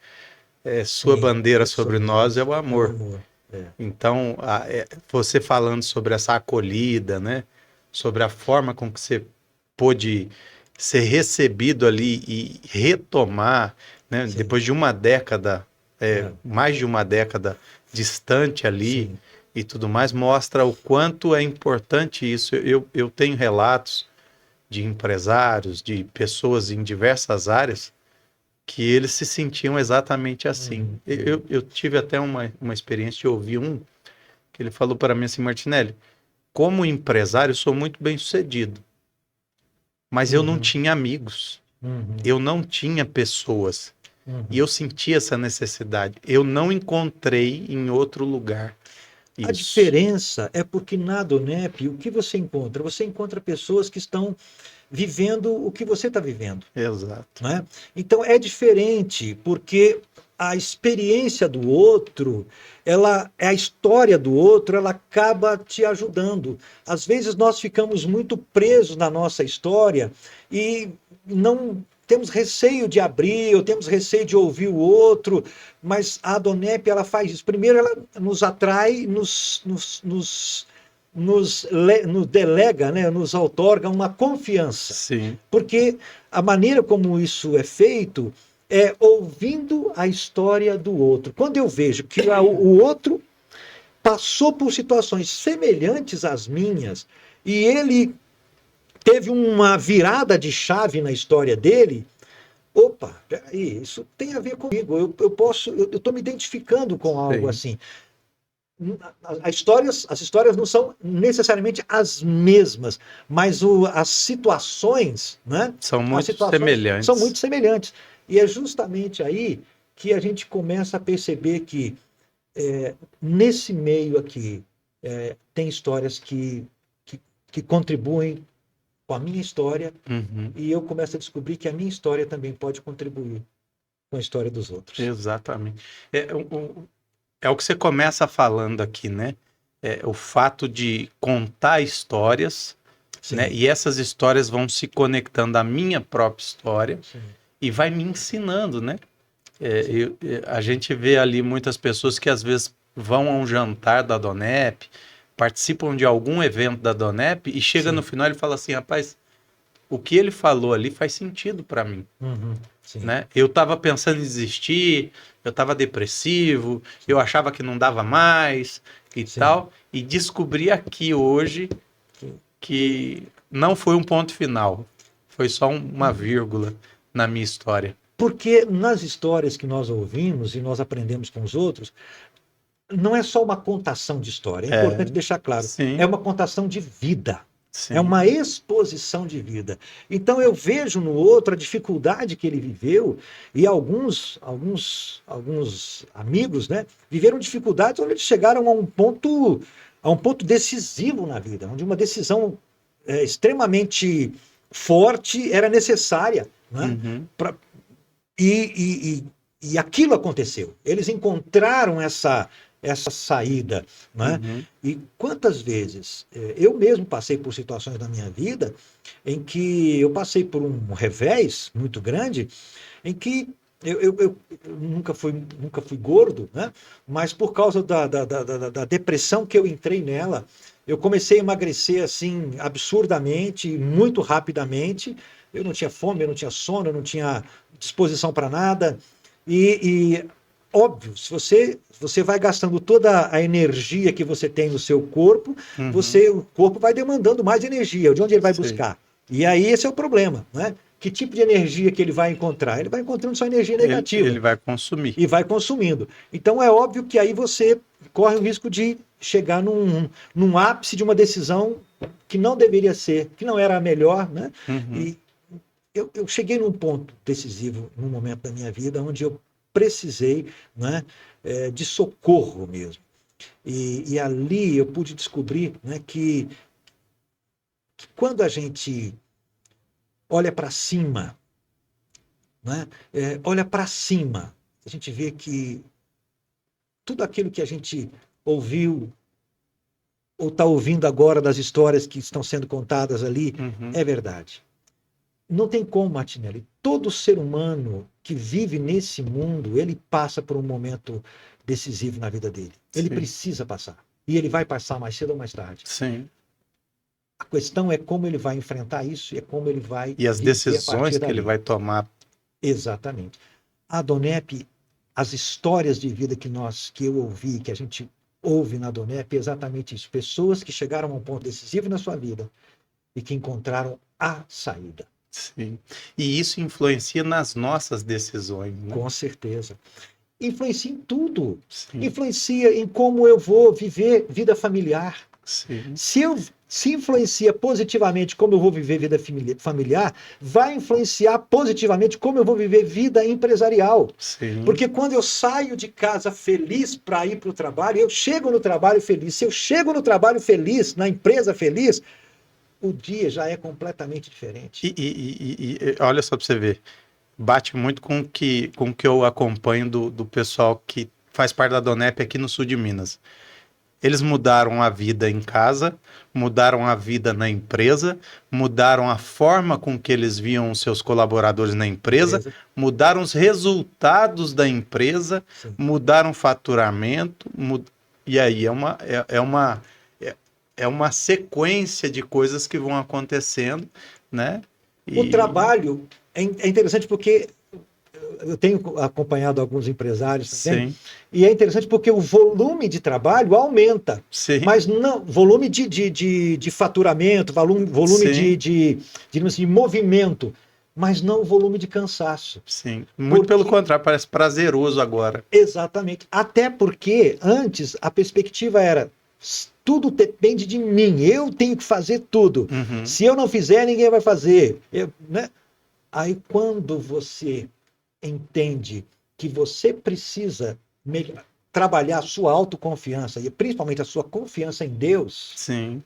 Sua bandeira sobre nós é o amor. Então, você falando sobre essa acolhida, né? Sobre a forma com que você pôde ser recebido ali e retomar, né? Depois de uma década, mais de uma década distante ali. Sim. E tudo mais, mostra o quanto é importante isso. Eu tenho relatos de empresários, de pessoas em diversas áreas, que eles se sentiam exatamente assim. Eu tive até uma experiência de ouvir que ele falou para mim assim, Martinelli, como empresário, eu sou muito bem sucedido, mas eu não tinha amigos, eu não tinha pessoas, e eu sentia essa necessidade. Eu não encontrei em outro lugar. Isso. A diferença é porque na Adonep, o que você encontra? Você encontra pessoas que estão vivendo o que você está vivendo. Exato. Né? Então é diferente, porque a experiência do outro, ela é a história do outro, ela acaba te ajudando. Às vezes nós ficamos muito presos na nossa história e não temos receio de abrir, ou temos receio de ouvir o outro, mas a Adonep, ela faz isso. Primeiro, ela nos atrai, nos delega, né, nos outorga uma confiança. Sim. Porque a maneira como isso é feito é ouvindo a história do outro. Quando eu vejo que o outro passou por situações semelhantes às minhas e ele teve uma virada de chave na história dele, opa, peraí, isso tem a ver comigo. Eu estou me identificando com algo assim. As histórias não são necessariamente as mesmas, mas as situações, né? São muito situações semelhantes. São muito semelhantes. E é justamente aí que a gente começa a perceber que nesse meio aqui tem histórias que contribuem com a minha história, e eu começo a descobrir que a minha história também pode contribuir com a história dos outros. Exatamente. É o que você começa falando aqui, né? O fato de contar histórias, né? E essas histórias vão se conectando à minha própria história. Sim. E vai me ensinando, né? A gente vê ali muitas pessoas que às vezes vão a um jantar da Adonep, participam de algum evento da Adonep e chega no final e fala assim, rapaz, o que ele falou ali faz sentido para mim. Né? Eu estava pensando em desistir, eu estava depressivo, eu achava que não dava mais e tal, e descobri aqui hoje que não foi um ponto final, foi só uma vírgula na minha história. Porque nas histórias que nós ouvimos e nós aprendemos com os outros, não é só uma contação de história, é importante deixar claro, é uma contação de vida. Sim. É uma exposição de vida. Então eu vejo no outro a dificuldade que ele viveu, e alguns amigos, né, viveram dificuldades onde eles chegaram a um ponto decisivo na vida, onde uma decisão extremamente forte era necessária, né, e aquilo aconteceu. Eles encontraram essa saída, né? E quantas vezes eu mesmo passei por situações na minha vida em que eu passei por um revés muito grande, em que eu nunca fui gordo, né? Mas por causa da depressão que eu entrei nela, eu comecei a emagrecer assim absurdamente, muito rapidamente. Eu não tinha fome, eu não tinha sono, eu não tinha disposição para nada. E óbvio, se você vai gastando toda a energia que você tem no seu corpo, o corpo vai demandando mais energia. De onde ele vai buscar? E aí esse é o problema, né? Que tipo de energia que ele vai encontrar? Ele vai encontrando só energia negativa. Ele vai consumir. E vai consumindo. Então é óbvio que aí você corre o risco de chegar num ápice de uma decisão que não deveria ser, que não era a melhor, né? E eu cheguei num ponto decisivo, num momento da minha vida, onde eu precisei, né, de socorro mesmo. E ali eu pude descobrir, né, que quando a gente olha para cima, né, olha para cima, a gente vê que tudo aquilo que a gente ouviu ou está ouvindo agora das histórias que estão sendo contadas ali é verdade. Não tem como, Martinelli. Todo ser humano que vive nesse mundo, ele passa por um momento decisivo na vida dele. Ele precisa passar. E ele vai passar mais cedo ou mais tarde. Sim. A questão é como ele vai enfrentar isso e é como ele vai... E as decisões que ele vai tomar. Exatamente. A Adonep, as histórias de vida que eu ouvi, que a gente ouve na Adonep, é exatamente isso. Pessoas que chegaram a um ponto decisivo na sua vida e que encontraram a saída. Sim. E isso influencia nas nossas decisões, né? Com certeza. Influencia em tudo. Sim. Influencia em como eu vou viver vida familiar. Sim. Se influencia positivamente como eu vou viver vida familiar, vai influenciar positivamente como eu vou viver vida empresarial. Sim. Porque quando eu saio de casa feliz para ir para o trabalho, eu chego no trabalho feliz. Se eu chego no trabalho feliz, na empresa feliz, o dia já é completamente diferente. E olha só para você ver, bate muito com o que eu acompanho do pessoal que faz parte da Donep aqui no sul de Minas. Eles mudaram a vida em casa, mudaram a vida na empresa, mudaram a forma com que eles viam os seus colaboradores na empresa, mudaram os resultados da empresa, Sim. mudaram o faturamento, e aí é uma sequência de coisas que vão acontecendo, né? O trabalho é interessante porque eu tenho acompanhado alguns empresários também, Sim, e é interessante porque o volume de trabalho aumenta, sim, mas não volume de faturamento, volume Sim. digamos assim, de movimento, mas não o volume de cansaço. sim. Muito pelo Porque- contrário, parece prazeroso agora. Exatamente. Até porque antes a perspectiva era tudo depende de mim, eu tenho que fazer tudo. Uhum. Se eu não fizer, ninguém vai fazer. Né? Aí quando você entende que você precisa trabalhar a sua autoconfiança e principalmente a sua confiança em Deus, Sim,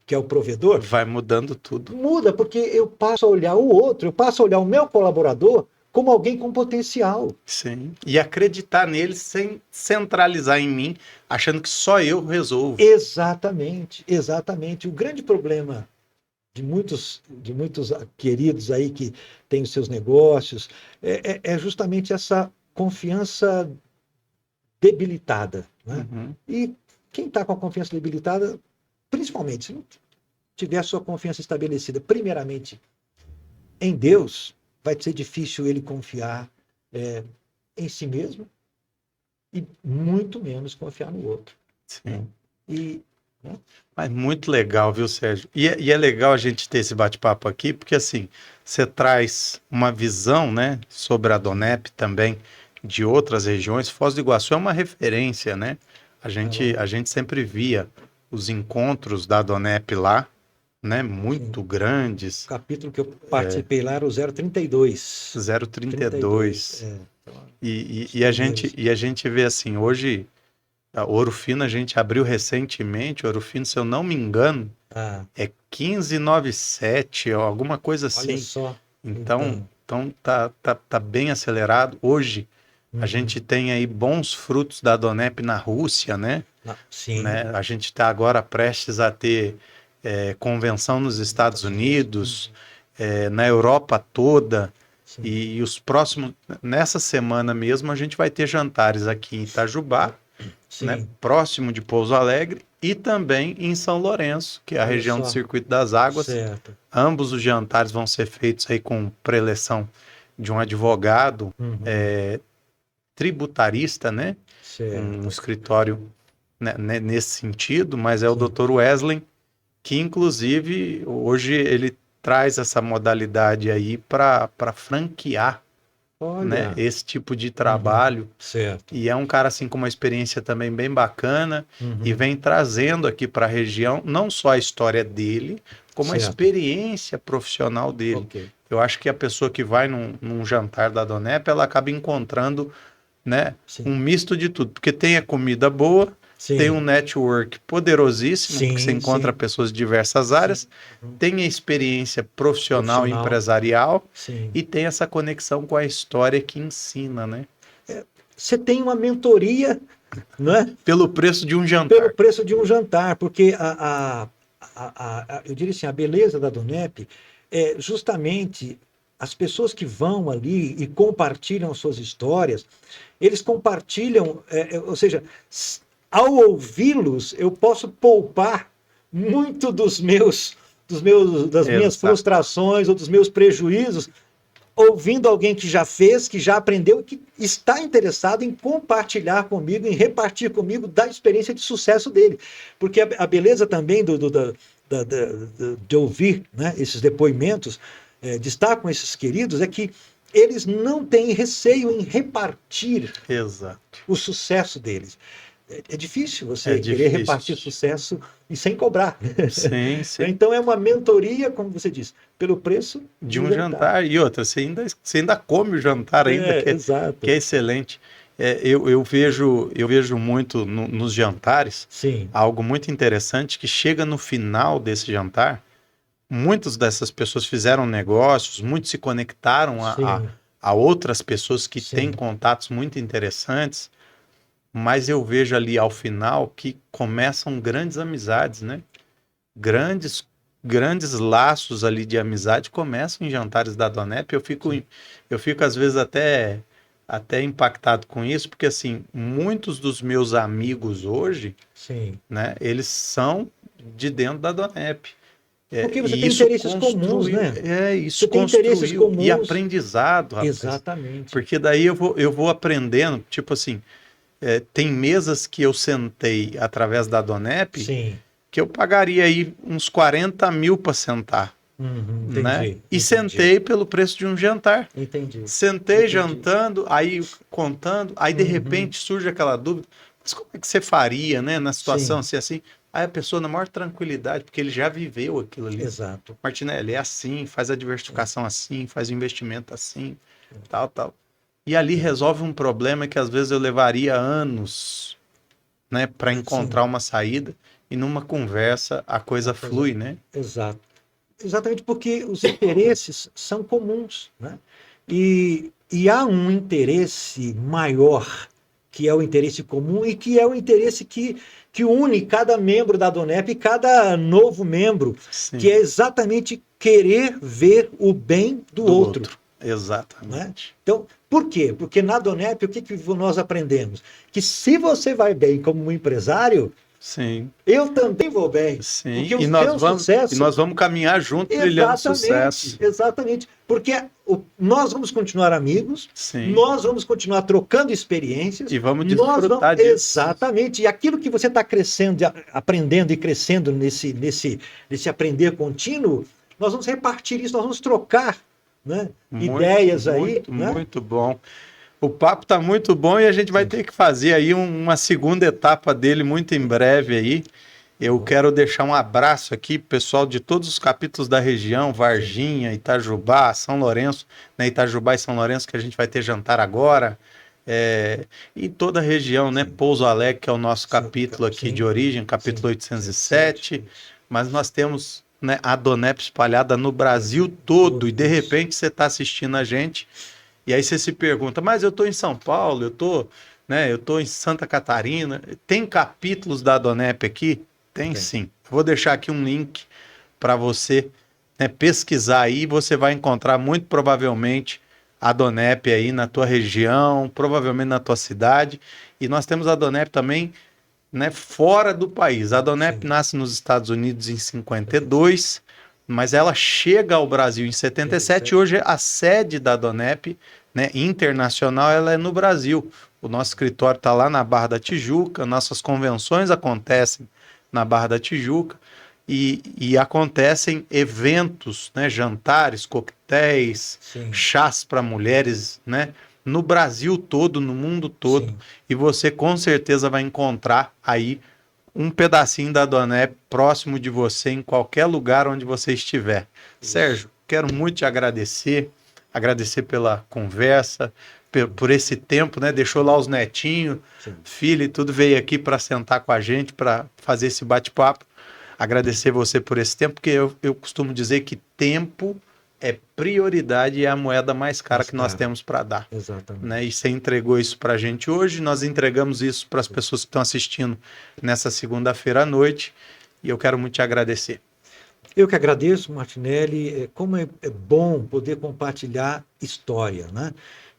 que é o provedor, vai mudando tudo. muda porque eu passo a olhar o outro, eu passo a olhar o meu colaborador como alguém com potencial. Sim. E acreditar nele sem centralizar em mim, achando que só eu resolvo. Exatamente, exatamente. O grande problema de muitos queridos aí que têm os seus negócios é justamente essa confiança debilitada. Né? Uhum. E quem está com a confiança debilitada, principalmente, se não tiver a sua confiança estabelecida, primeiramente em Deus, vai ser difícil ele confiar em si mesmo e muito menos confiar no outro. Sim. E Mas muito legal, viu, Sérgio? E é legal a gente ter esse bate-papo aqui, porque assim, você traz uma visão, né, sobre a Donep também, de outras regiões. Foz do Iguaçu é uma referência, né? A gente sempre via os encontros da Donep lá, né, muito grandes, o capítulo que eu participei lá era o 032. 032. Então, E a gente vê assim, hoje, a Ouro Fino a gente abriu recentemente, Ouro Fino, se eu não me engano, é 1597, ou alguma coisa olha assim. só. Então tá bem acelerado. Hoje a gente tem aí bons frutos da Donep na Rússia, né? Sim. Né? A gente está agora prestes a ter convenção nos Estados Unidos, na Europa toda. Sim. E os próximos, nessa semana mesmo, a gente vai ter jantares aqui em Itajubá, né, próximo de Pouso Alegre, e também em São Lourenço, que é a Olha região só. do Circuito das Águas. Certo. Ambos os jantares vão ser feitos aí com preleção de um advogado tributarista, né? Certo. Um escritório, né, nesse sentido, mas é o Dr. Wesley, que inclusive hoje ele traz essa modalidade aí para franquear, né, esse tipo de trabalho. Certo. E é um cara assim com uma experiência também bem bacana e vem trazendo aqui para a região não só a história dele, como a experiência profissional dele. Okay. Eu acho que a pessoa que vai num jantar da Donep, ela acaba encontrando, né, um misto de tudo, porque tem a comida boa, tem um network poderosíssimo, porque você encontra pessoas de diversas áreas, tem a experiência profissional e empresarial, e tem essa conexão com a história que ensina, né? Você tem uma mentoria, né? Pelo preço de um jantar. Pelo preço de um jantar, porque eu diria assim, a beleza da Donep é justamente as pessoas que vão ali e compartilham suas histórias, eles compartilham, ou seja, ao ouvi-los, eu posso poupar muito das minhas frustrações ou dos meus prejuízos, ouvindo alguém que já fez, que já aprendeu, que está interessado em compartilhar comigo, em repartir comigo da experiência de sucesso dele. Porque a beleza também de ouvir, né, esses depoimentos, de estar com esses queridos, é que eles não têm receio em repartir o sucesso deles. É difícil você querer repartir sucesso e sem cobrar. Sim, sim. Então é uma mentoria, como você disse, pelo preço de um jantar. E outra, você ainda come o jantar ainda, que é excelente. Eu vejo muito nos jantares algo muito interessante, que chega no final desse jantar, muitas dessas pessoas fizeram negócios, muitos se conectaram a outras pessoas que Sim. têm contatos muito interessantes, mas eu vejo ali ao final que começam grandes amizades, né? Grandes laços ali de amizade começam em jantares da Donep. Sim. Eu fico às vezes até impactado com isso, porque assim, muitos dos meus amigos hoje, Sim. né, eles são de dentro da Donep. Porque você E tem isso interesses comuns, construiu, né? isso Você tem interesses construiu, e comuns. aprendizado, rapaz. Exatamente. Porque daí eu vou aprendendo, tipo assim, tem mesas que eu sentei através da Donep, Sim. que eu pagaria aí uns 40 mil para sentar, Uhum, né? entendi. E Entendi. sentei pelo preço de um jantar. Entendi. Sentei Entendi. jantando, aí contando, aí de Uhum. repente surge aquela dúvida, mas como é que você faria, né, na situação Sim. assim? Aí a pessoa na maior tranquilidade, porque ele já viveu aquilo ali. Exato. Martinelli, é assim, faz a diversificação assim, faz o investimento assim, tal, tal. E ali resolve um problema que às vezes eu levaria anos, né, para encontrar Sim. uma saída, e numa conversa a coisa flui, né? Exato. Exatamente porque os interesses são comuns, né? E há um interesse maior, que é o interesse comum, e que é o interesse que une cada membro da Donep e cada novo membro, que Sim, é exatamente querer ver o bem do do outro. outro. Né? Exatamente. Então, por quê? Porque na Donep, o que nós aprendemos? Que se você vai bem como um empresário, Sim, eu também vou bem. sim. Porque o seu sucesso. E nós vamos caminhar junto trilhando sucesso. Exatamente. Porque nós vamos continuar amigos, Sim. nós vamos continuar trocando experiências. E vamos desfrutar disso. Exatamente. E aquilo que você está crescendo, aprendendo e crescendo nesse aprender contínuo, nós vamos repartir isso, nós vamos trocar, né, ideias aí. Muito bom. O papo está muito bom e a gente vai ter que fazer aí uma segunda etapa dele muito em breve aí. Eu quero deixar um abraço aqui pro pessoal de todos os capítulos da região, Varginha, Itajubá, São Lourenço, né? Itajubá e São Lourenço, que a gente vai ter jantar agora. E toda a região, né? Pouso Alegre, que é o nosso capítulo aqui de origem, capítulo 807. Mas nós temos, né, a Donep espalhada no Brasil todo. E de repente você está assistindo a gente. E aí você se pergunta, mas eu estou em São Paulo, eu estou em Santa Catarina. Tem capítulos da Donep aqui? Tem sim. Vou deixar aqui um link para você, né, pesquisar aí. Você vai encontrar muito provavelmente a Donep aí na tua região, provavelmente na tua cidade. E nós temos a Donep também, né, fora do país. A Donep nasce nos Estados Unidos em 52, mas ela chega ao Brasil em 77. Hoje a sede da Donep, né, internacional, ela é no Brasil. O nosso escritório está lá na Barra da Tijuca, nossas convenções acontecem na Barra da Tijuca e acontecem eventos, né, jantares, coquetéis, chás para mulheres, né, no Brasil todo, no mundo todo. Sim. E você com certeza vai encontrar aí um pedacinho da Donep próximo de você, em qualquer lugar onde você estiver. Isso. Sérgio, quero muito te agradecer pela conversa, por esse tempo, né? Deixou lá os netinhos, filho e tudo, veio aqui para sentar com a gente, para fazer esse bate-papo. Agradecer você por esse tempo, porque eu costumo dizer que tempo é prioridade e é a moeda mais cara que nós temos para dar. Exatamente. Né? E você entregou isso para a gente hoje, nós entregamos isso para as pessoas que estão assistindo nessa segunda-feira à noite, e eu quero muito te agradecer. Eu que agradeço, Martinelli. Como é bom poder compartilhar história, né?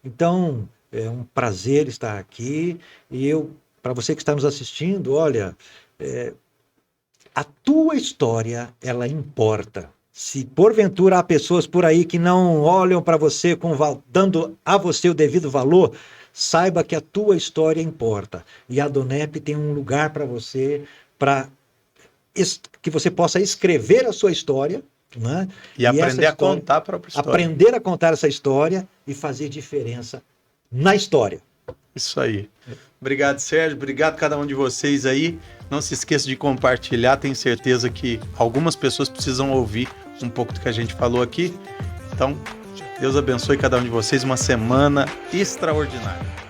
Então, é um prazer estar aqui. E para você que está nos assistindo, olha, a tua história, ela importa. Se porventura há pessoas por aí que não olham para você dando a você o devido valor, saiba que a tua história importa. E a Donep tem um lugar para você, para que você possa escrever a sua história, né? E aprender a contar a própria história. Aprender a contar essa história e fazer diferença na história. Isso aí. Obrigado, Sérgio. Obrigado a cada um de vocês aí. Não se esqueça de compartilhar. Tenho certeza que algumas pessoas precisam ouvir um pouco do que a gente falou aqui. Então, Deus abençoe cada um de vocês. Uma semana extraordinária.